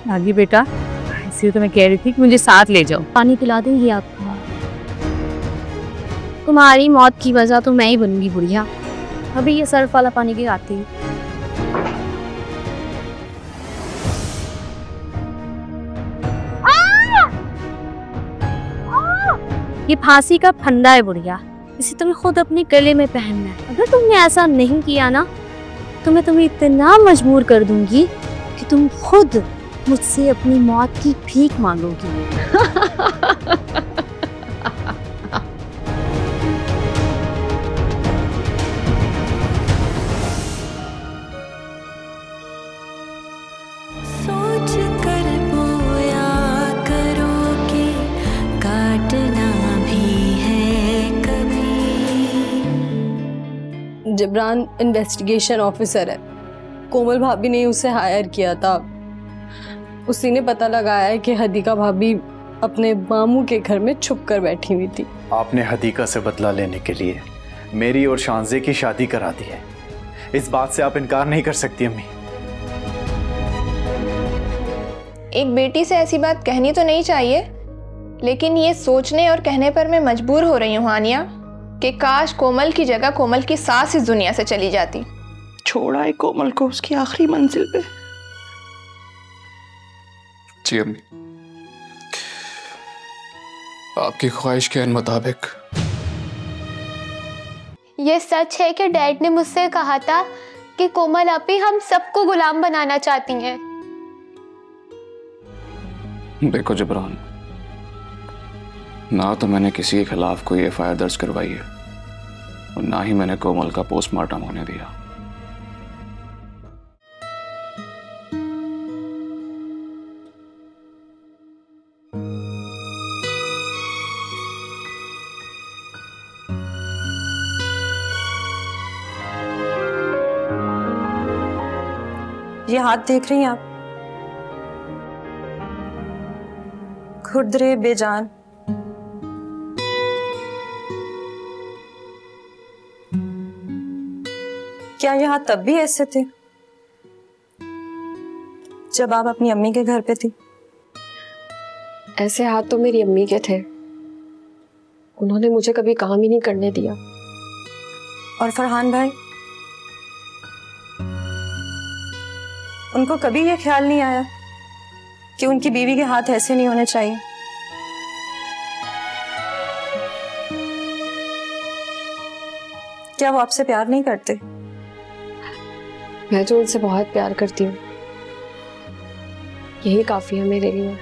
आगे बेटा, इसलिए तो मैं कह रही थी कि मुझे साथ ले जाओ। पानी पिला देंगी आप? तुम्हारी मौत की वजह तो मैं ही बनूंगी बुढ़िया। अभी ये सर्फ वाला पानी की आती है। ये फांसी का फंदा है बुढ़िया, इसे तुम्हें खुद अपने गले में पहनना है। अगर तुमने ऐसा नहीं किया ना तो मैं तुम्हें इतना मजबूर कर दूंगी कि तुम खुद मुझसे अपनी मौत की भीख मांगोगी। जिब्रान इन्वेस्टिगेशन ऑफिसर है। कोमल भाभी ने उसे हायर किया था। उसी ने पता लगाया है कि हदीका भाभी अपने मामू के घर में छुप कर बैठी हुई थी। आपने हदीका से बदला लेने के लिए मेरी और शानजे की शादी करा दी है। इस बात से आप इनकार नहीं कर सकती अम्मी। एक बेटी से ऐसी बात कहनी तो नहीं चाहिए, लेकिन ये सोचने और कहने पर मैं मजबूर हो रही हूँ हानिया कि काश कोमल की जगह कोमल की सास इस दुनिया से चली जाती। छोड़ा है कोमल को उसकी आखिरी मंजिल पे। जी अम्मी, आपकी ख्वाहिश के मुताबिक। ये सच है कि डैड ने मुझसे कहा था कि कोमल आपी हम सबको गुलाम बनाना चाहती हैं। देखो जिब्रान, ना तो मैंने किसी के खिलाफ कोई एफआईआर दर्ज करवाई है और ना ही मैंने कोमल का पोस्टमार्टम होने दिया। ये हाथ देख रही हैं आप? खुरदरे बेजान। क्या ये हाथ तब भी ऐसे थे जब आप अपनी अम्मी के घर पे थी? ऐसे हाथ तो मेरी अम्मी के थे, उन्होंने मुझे कभी काम ही नहीं करने दिया। और फरहान भाई, उनको कभी ये ख्याल नहीं आया कि उनकी बीवी के हाथ ऐसे नहीं होने चाहिए? क्या वो आपसे प्यार नहीं करते? मैं तो उनसे बहुत प्यार करती हूँ, यही काफी है मेरे लिए।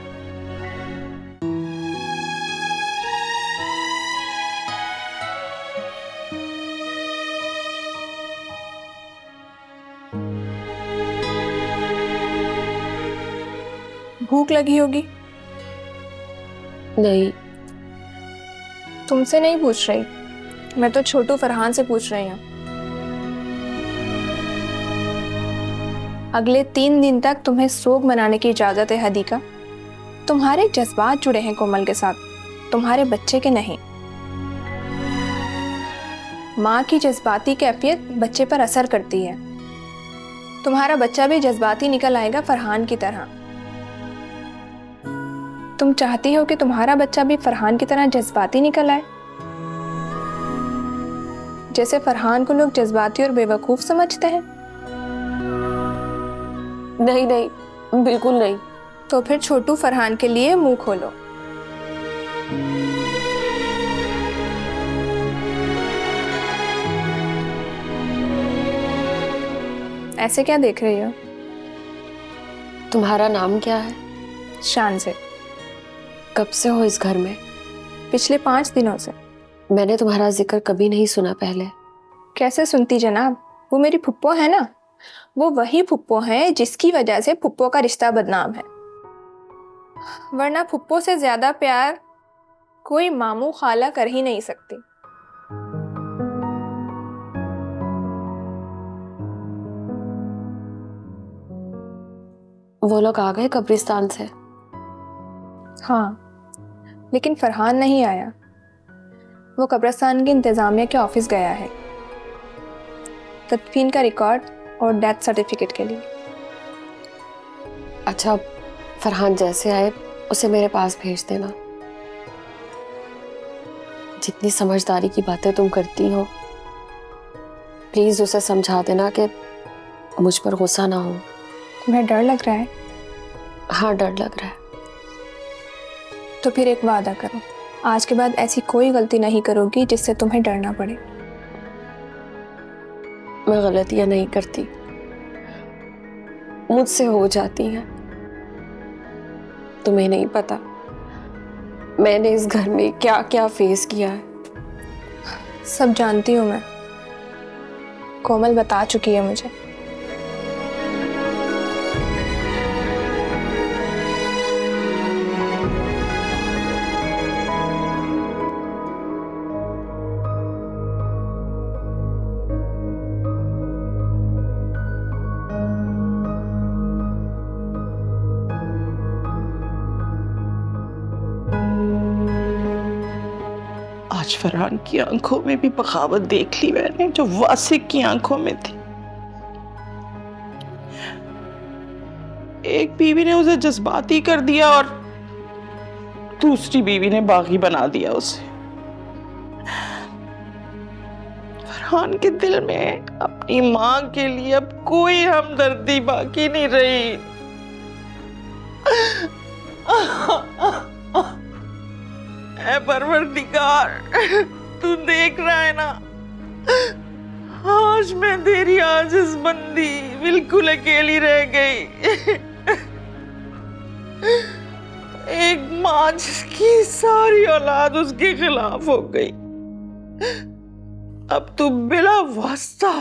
भूख लगी होगी? नहीं, तुमसे नहीं पूछ रही, मैं तो छोटू फरहान से पूछ रही हूँ। अगले 3 दिन तक तुम्हें सोग मनाने की इजाजत है हदीका। तुम्हारे जज्बात जुड़े हैं कोमल के साथ, तुम्हारे बच्चे के नहीं। माँ की जज्बाती कैफियत बच्चे पर असर करती है। तुम्हारा बच्चा भी जज्बाती निकल आएगा फरहान की तरह। तुम चाहती हो कि तुम्हारा बच्चा भी फरहान की तरह जज्बाती निकल आए? जैसे फरहान को लोग जज्बाती और बेवकूफ समझते हैं? नहीं नहीं, बिल्कुल नहीं। तो फिर छोटू फरहान के लिए मुंह खोलो। ऐसे क्या देख रही हो? तुम्हारा नाम क्या है? शान से। कब से हो इस घर में? पिछले 5 दिनों से। मैंने तुम्हारा जिक्र कभी नहीं सुना पहले। कैसे सुनती जनाब, वो मेरी फुप्पो है ना। वो वही फुप्पो है जिसकी वजह से फुप्पो का रिश्ता बदनाम है, वरना फुप्पो से ज्यादा प्यार कोई मामू खाला कर ही नहीं सकती। वो लोग आ गए कब्रिस्तान से? हाँ, लेकिन फरहान नहीं आया। वो कब्रिस्तान के इंतजामिया के ऑफिस गया है तदफीन का रिकॉर्ड और डेथ सर्टिफिकेट के लिए। अच्छा, फरहान जैसे आए उसे मेरे पास भेज देना। जितनी समझदारी की बातें तुम करती हो, प्लीज उसे समझा देना कि मुझ पर गुस्सा ना हो। तुम्हें डर लग रहा है? हाँ, डर लग रहा है। तो फिर एक वादा करो, आज के बाद ऐसी कोई गलती नहीं करोगी जिससे तुम्हें डरना पड़े। मैं गलतियां नहीं करती, मुझसे हो जाती हैं। तुम्हें नहीं पता मैंने इस घर में क्या क्या फेस किया है। सब जानती हूँ मैं, कोमल बता चुकी है मुझे। आज फरहान की आंखों में भी बगावत देख ली मैंने, जो वासिक की आंखों में थी। एक बीवी ने उसे जज्बाती कर दिया और दूसरी बीवी ने बागी बना दिया उसे। फरहान के दिल में अपनी मां के लिए अब कोई हमदर्दी बाकी नहीं रही। ऐ परवरदिगार, तू देख रहा है ना, आज मैं तेरी आजिज़ बंदी बिल्कुल अकेली रह गई। एक माँ जिसकी सारी औलाद उसके खिलाफ हो गई। अब तू बिला वास्ता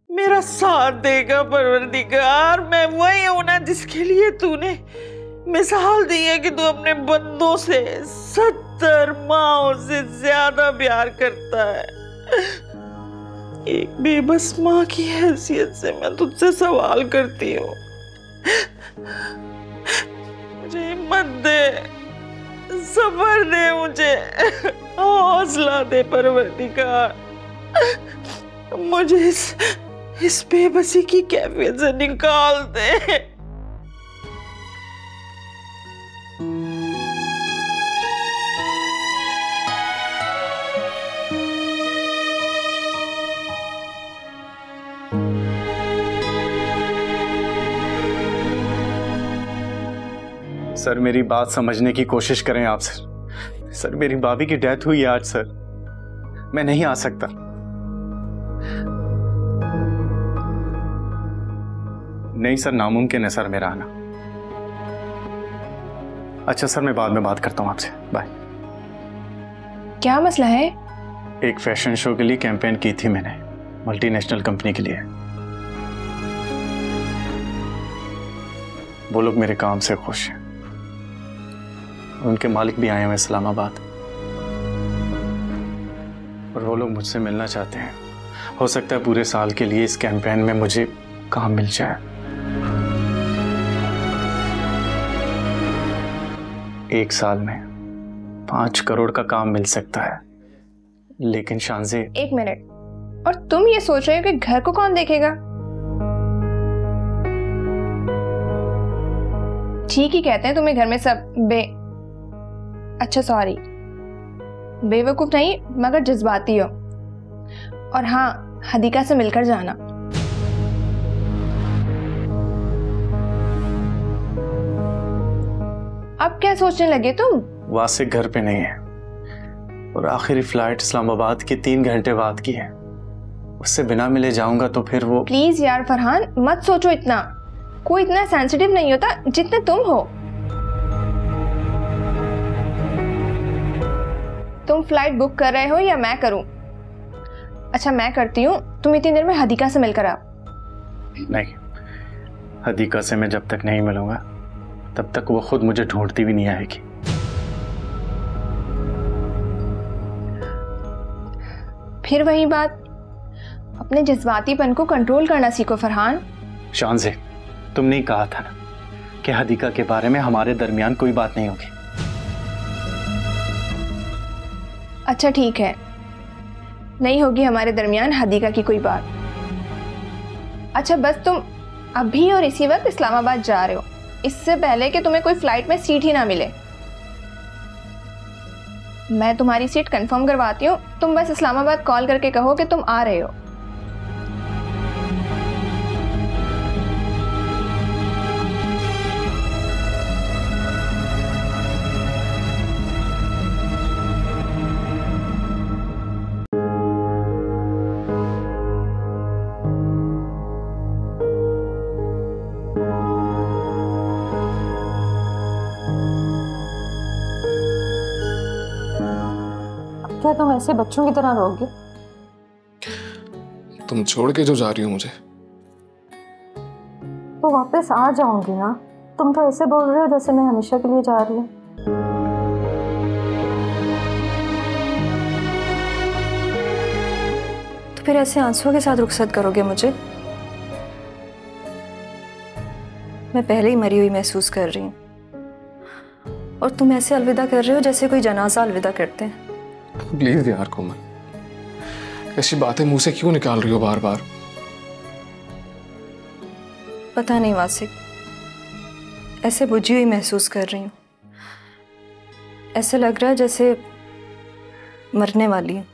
मेरा साथ देगा परवरदिगार। मैं वही हूं ना जिसके लिए तूने मिसाल दी है कि तू अपने बंदों से 70 माओं से ज्यादा प्यार करता है। एक बेबस माँ की हैसियत से मैं तुझसे सवाल करती हूँ, मुझे हिम्मत दे, सब्र दे, मुझे हौसला दे परवरदिगार। मुझे इस बेबसी की कैफियत से निकाल दे। सर मेरी बात समझने की कोशिश करें आप सर। सर मेरी भाभी की डेथ हुई है आज सर, मैं नहीं आ सकता। नहीं सर, नामुमकिन है सर मेरा आना। अच्छा सर, मैं बाद में बात करता हूँ आपसे, बाय। क्या मसला है? एक फैशन शो के लिए कैंपेन की थी मैंने, मल्टीनेशनल कंपनी के लिए। वो लोग मेरे काम से खुश हैं, उनके मालिक भी आए हुए इस्लामाबाद, और वो लोग मुझसे मिलना चाहते हैं। हो सकता है पूरे साल के लिए इस कैंपेन में मुझे काम मिल जाए। एक साल में 5 करोड़ का काम मिल सकता है, लेकिन शांजे। एक मिनट, और तुम ये सोच रहे हो कि घर को कौन देखेगा? ठीक ही कहते हैं तुम्हें घर में सब अच्छा सॉरी, बेवकूफ नहीं मगर जज्बाती हो। और हाँ, हदीका से मिलकर जाना। अब क्या सोचने लगे तुम? वासिक घर पे नहीं है और आखिरी फ्लाइट इस्लामाबाद की 3 घंटे बाद की है। उससे बिना मिले जाऊंगा तो फिर वो। प्लीज यार फरहान, मत सोचो इतना। कोई इतना सेंसिटिव नहीं होता जितने तुम हो। तुम फ्लाइट बुक कर रहे हो या मैं करूं? अच्छा मैं करती हूँ, तुम इतनी देर में हदीका से मिलकर आओ। नहीं, हदीका से मैं जब तक नहीं मिलूंगा तब तक वो खुद मुझे ढूंढती भी नहीं आएगी। फिर वही बात, अपने जज्बातीपन को कंट्रोल करना सीखो फरहान। शांजे, तुमने ही कहा था ना कि हदीका के बारे में हमारे दरमियान कोई बात नहीं होगी। अच्छा ठीक है, नहीं होगी हमारे दरमियान हदीका की कोई बात। अच्छा बस तुम अभी और इसी वक्त इस्लामाबाद जा रहे हो, इससे पहले कि तुम्हें कोई फ्लाइट में सीट ही ना मिले। मैं तुम्हारी सीट कंफर्म करवाती हूँ, तुम बस इस्लामाबाद कॉल करके कहो कि तुम आ रहे हो। क्या तुम ऐसे बच्चों की तरह रहोगे? तुम छोड़ के जो जा रही हो मुझे, तो वापस आ जाऊंगी ना। तुम तो ऐसे बोल रहे हो जैसे मैं हमेशा के लिए जा रही हूँ। तो फिर ऐसे आंसुओं के साथ रुखसत करोगे मुझे? मैं पहले ही मरी हुई महसूस कर रही हूँ, और तुम ऐसे अलविदा कर रहे हो जैसे कोई जनाजा अलविदा करते हैं। प्लीज यार कोमल, ऐसी बातें मुंह से क्यों निकाल रही हो बार बार? पता नहीं वासिक, ऐसे बुझी हुई महसूस कर रही हूँ। ऐसे लग रहा है जैसे मरने वाली हूँ।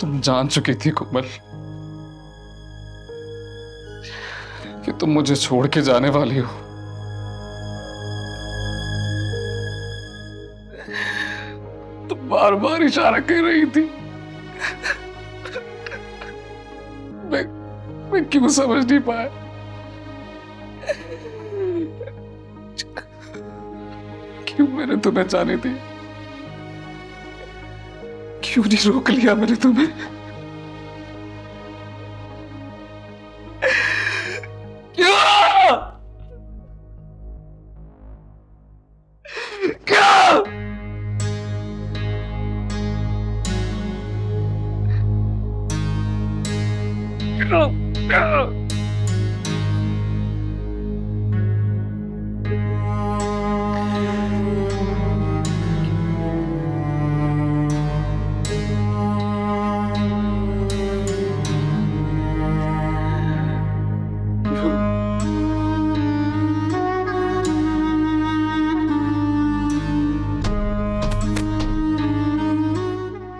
तुम जान चुकी थी कोमल कि तुम मुझे छोड़ के जाने वाली हो। तुम बार बार इशारा कर रही थी। मैं क्यों समझ नहीं पाया? क्यों मैंने तुम्हें जाने दी? क्यों नहीं रोक लिया मैंने तुम्हें?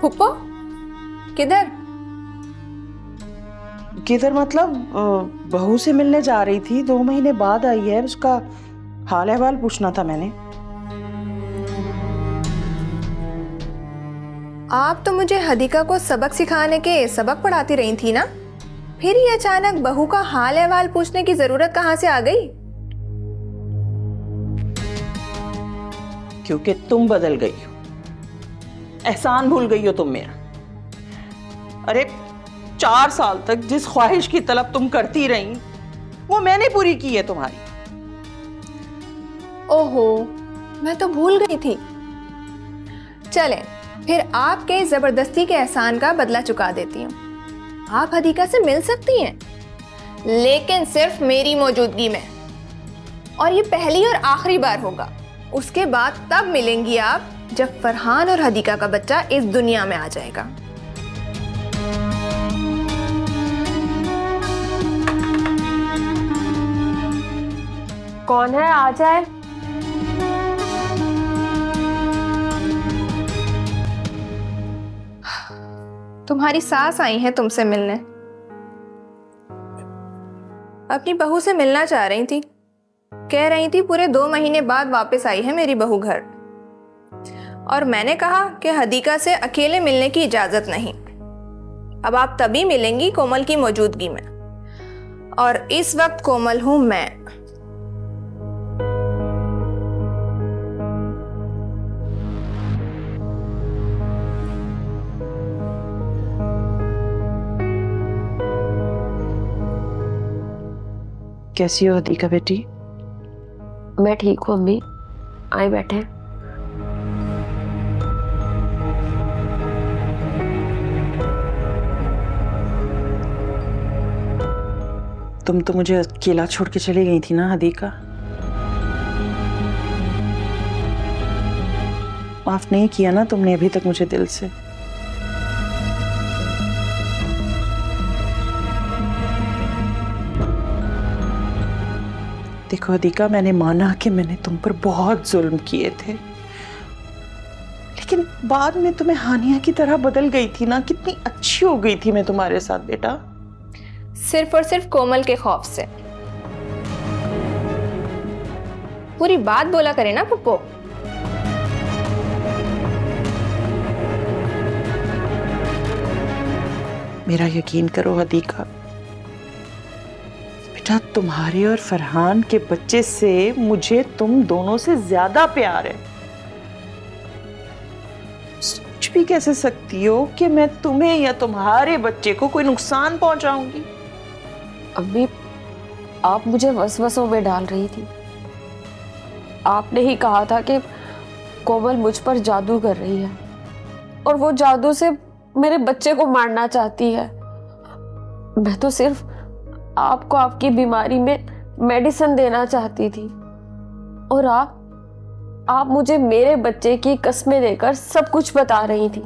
फुप्पो किधर? किधर मतलब? बहू से मिलने जा रही थी, 2 महीने बाद आई है, उसका हाल अहवाल पूछना था मैंने। आप तो मुझे हदीका को सबक सिखाने के सबक पढ़ाती रही थी ना, फिर ये अचानक बहू का हाल अहवाल पूछने की जरूरत कहां से आ गई? क्योंकि तुम बदल गई हो, एहसान भूल गई हो तुम मेरा। अरे 4 साल तक जिस ख्वाहिश की तलब तुम करती रही, वो मैंने पूरी की है तुम्हारी। ओहो, मैं तो भूल गई थी। चलें, फिर आपके जबरदस्ती के एहसान का बदला चुका देती हूँ। आप हदीका से मिल सकती हैं, लेकिन सिर्फ मेरी मौजूदगी में, और ये पहली और आखिरी बार होगा। उसके बाद तब मिलेंगी आप जब फरहान और हदीका का बच्चा इस दुनिया में आ जाएगा। कौन है? आ जाए। तुम्हारी सास आई है तुमसे मिलने। अपनी बहू से मिलना चाह रही थी, कह रही थी पूरे 2 महीने बाद वापस आई है मेरी बहू घर, और मैंने कहा कि हदीका से अकेले मिलने की इजाजत नहीं। अब आप तभी मिलेंगी कोमल की मौजूदगी में, और इस वक्त कोमल हूं मैं। कैसी हो हदीका बेटी? मैं ठीक हूँ अम्मी, आए बैठे। तुम तो मुझे अकेला छोड़ के चली गई थी ना हदीका? माफ नहीं किया ना तुमने अभी तक मुझे दिल से। देखो अधिका, मैंने माना कि मैंने तुम पर बहुत जुल्म किए थे, लेकिन बाद में तुम्हें हानिया की तरह बदल गई थी ना। कितनी अच्छी हो गई थी मैं तुम्हारे साथ बेटा। सिर्फ और सिर्फ कोमल के खौफ से। पूरी बात बोला करे ना पप्पो। मेरा यकीन करो अधिका, बेटा तुम्हारे और फरहान के बच्चे से मुझे तुम दोनों से ज्यादा प्यार है। सोच भी कैसे सकती हो कि मैं तुम्हें या तुम्हारे बच्चे को कोई नुकसान पहुंचाऊंगी? अभी आप मुझे वसवसों में डाल रही थी। आपने ही कहा था कि कोमल मुझ पर जादू कर रही है और वो जादू से मेरे बच्चे को मारना चाहती है। मैं तो सिर्फ आपको आपकी बीमारी में मेडिसिन देना चाहती थी और आप मुझे मेरे बच्चे की कस्में देकर सब कुछ बता रही थी।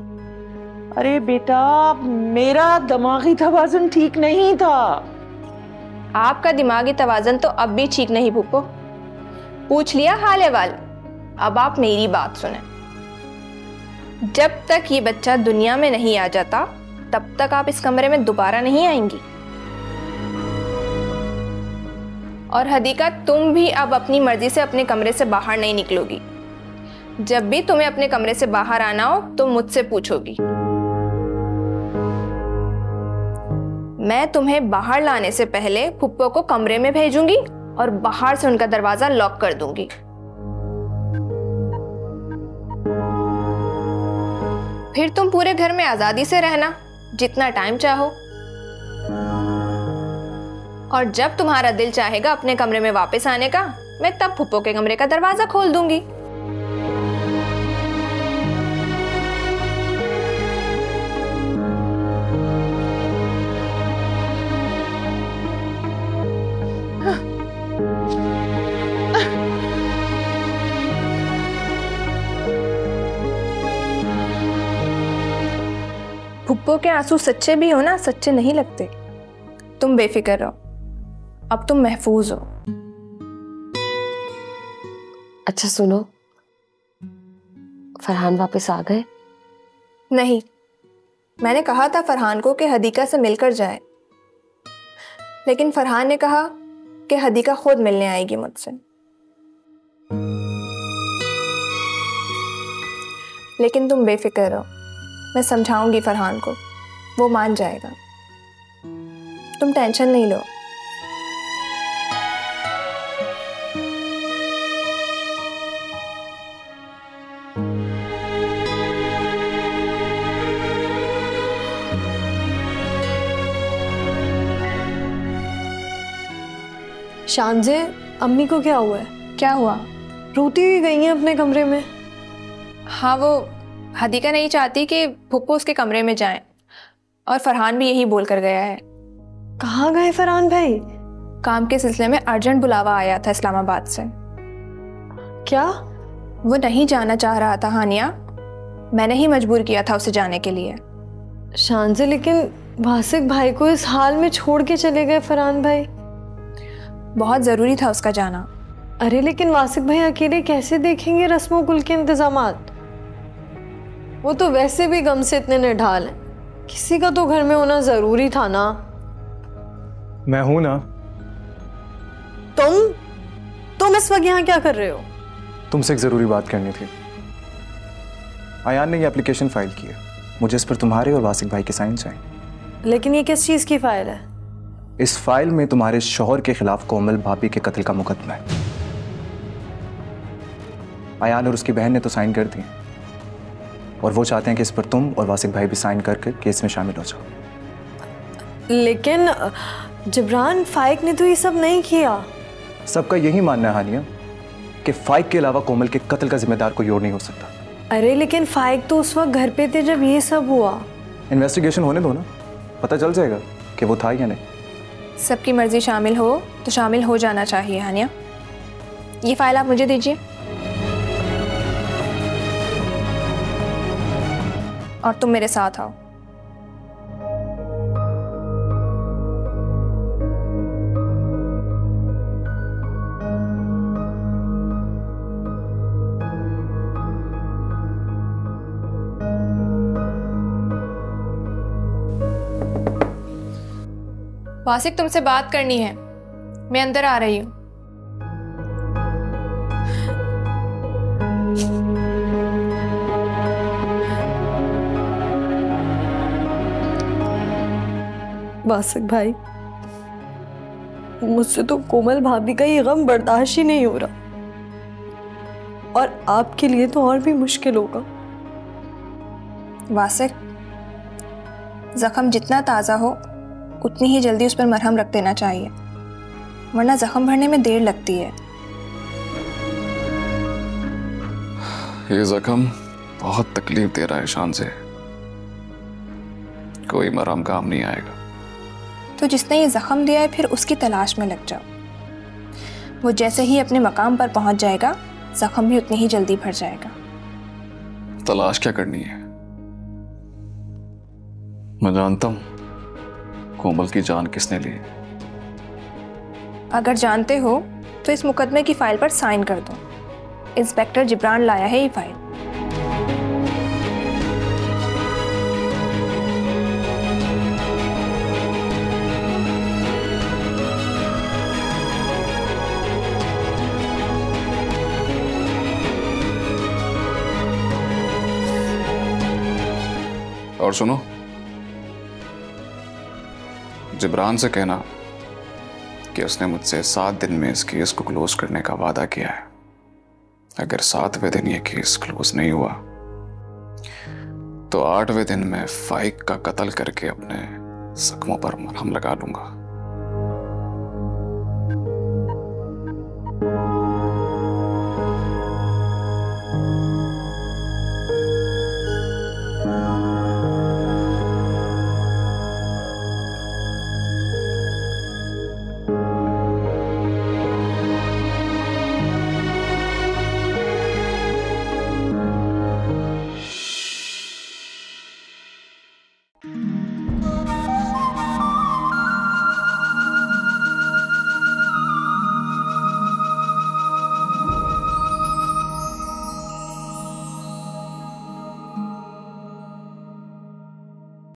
अरे बेटा, मेरा दिमागी तवाज़ुन ठीक नहीं था। आपका दिमागी तवाज़ुन तो अब भी ठीक नहीं पुप्पो। पूछ लिया हाल अहवाल, अब आप मेरी बात सुने। जब तक ये बच्चा दुनिया में नहीं आ जाता तब तक आप इस कमरे में दोबारा नहीं आएंगी। और हदीका, तुम भी अब अपनी मर्जी से अपने कमरे से बाहर नहीं निकलोगी। जब भी तुम्हें अपने कमरे से बाहर आना हो तो मुझसे पूछोगी। मैं तुम्हें बाहर लाने से पहले पुप्पो को कमरे में भेजूंगी और बाहर से उनका दरवाजा लॉक कर दूंगी। फिर तुम पूरे घर में आजादी से रहना, जितना टाइम चाहो। और जब तुम्हारा दिल चाहेगा अपने कमरे में वापस आने का, मैं तब पुप्पो के कमरे का दरवाजा खोल दूंगी। पुप्पो के आंसू सच्चे भी हो ना, सच्चे नहीं लगते। तुम बेफिक्र रहो, अब तुम महफूज हो। अच्छा सुनो, फरहान वापस आ गए? नहीं, मैंने कहा था फरहान को कि हदीका से मिलकर जाए, लेकिन फरहान ने कहा कि हदीका खुद मिलने आएगी मुझसे। लेकिन तुम बेफिक्र रहो, मैं समझाऊंगी फरहान को, वो मान जाएगा। तुम टेंशन नहीं लो। शानजे, अम्मी को क्या हुआ है? क्या हुआ? रोती हुई गई हैं अपने कमरे में। हाँ, वो हदीका नहीं चाहती कि पुप्पो उसके कमरे में जाएं, और फरहान भी यही बोल कर गया है। कहाँ गए फरहान भाई? काम के सिलसिले में अर्जेंट बुलावा आया था इस्लामाबाद से। क्या? वो नहीं जाना चाह रहा था हानिया, मैंने ही मजबूर किया था उसे जाने के लिए। शानजे, लेकिन वासिक भाई को इस हाल में छोड़ के चले गए फरहान भाई। बहुत ज़रूरी था उसका जाना। अरे लेकिन वासिक भाई अकेले कैसे देखेंगे रस्मों कुल के इंतजामात? वो तो वैसे भी गम से इतने निढाल हैं, किसी का तो घर में होना जरूरी था ना। मैं हूं ना। तुम इस वक्त यहाँ क्या कर रहे हो? तुमसे एक जरूरी बात करनी थी। आयान ने ये एप्लीकेशन फाइल की है, मुझे इस पर तुम्हारे और वासिक भाई के साइन चाहिए। लेकिन ये किस चीज की फाइल है? इस फाइल में तुम्हारे शौहर के खिलाफ कोमल भाभी के कत्ल का मुकदमा है। आयान और उसकी बहन ने तो साइन कर दी और वो चाहते हैं कि इस पर तुम और वासिक भाई भी साइन करके केस में शामिल हो जाओ। लेकिन जिब्रान, फाइक ने तो ये सब नहीं किया। सबका यही मानना है हानिया कि फाइक के अलावा कोमल के कत्ल का जिम्मेदार कोई और नहीं हो सकता। अरे लेकिन फाइक तो उस वक्त घर पे थे जब ये सब हुआ। इन्वेस्टिगेशन होने दो ना, पता चल जाएगा कि वो था या नहीं। सबकी मर्जी शामिल हो तो शामिल हो जाना चाहिए हानिया। ये फाइल आप मुझे दीजिए और तुम मेरे साथ आओ। वासिक तुमसे बात करनी है, मैं अंदर आ रही हूँ। वासिक भाई, मुझसे तो कोमल भाभी का ये गम बर्दाश्त ही नहीं हो रहा, और आपके लिए तो और भी मुश्किल होगा। वासिक, जख्म जितना ताज़ा हो उतनी ही जल्दी उस पर मरहम रख देना चाहिए, वरना जख्म भरने में देर लगती है। ये जख्म बहुत तकलीफ दे रहा है शान से, कोई मरहम काम नहीं आएगा। तो जिसने ये जख्म दिया है फिर उसकी तलाश में लग जाओ, वो जैसे ही अपने मकाम पर पहुंच जाएगा जख्म भी उतनी ही जल्दी भर जाएगा। तलाश क्या करनी है? मैं जानता हूं कोमल की जान किसने ली। अगर जानते हो तो इस मुकदमे की फाइल पर साइन कर दो। इंस्पेक्टर जिब्रान लाया है ये फाइल। और सुनो, जिब्रान से कहना कि उसने मुझसे 7 दिन में इस केस को क्लोज करने का वादा किया है। अगर 7वें दिन ये केस क्लोज नहीं हुआ तो 8वें दिन मैं फाइक का कत्ल करके अपने जख्मों पर मरहम लगा लूंगा।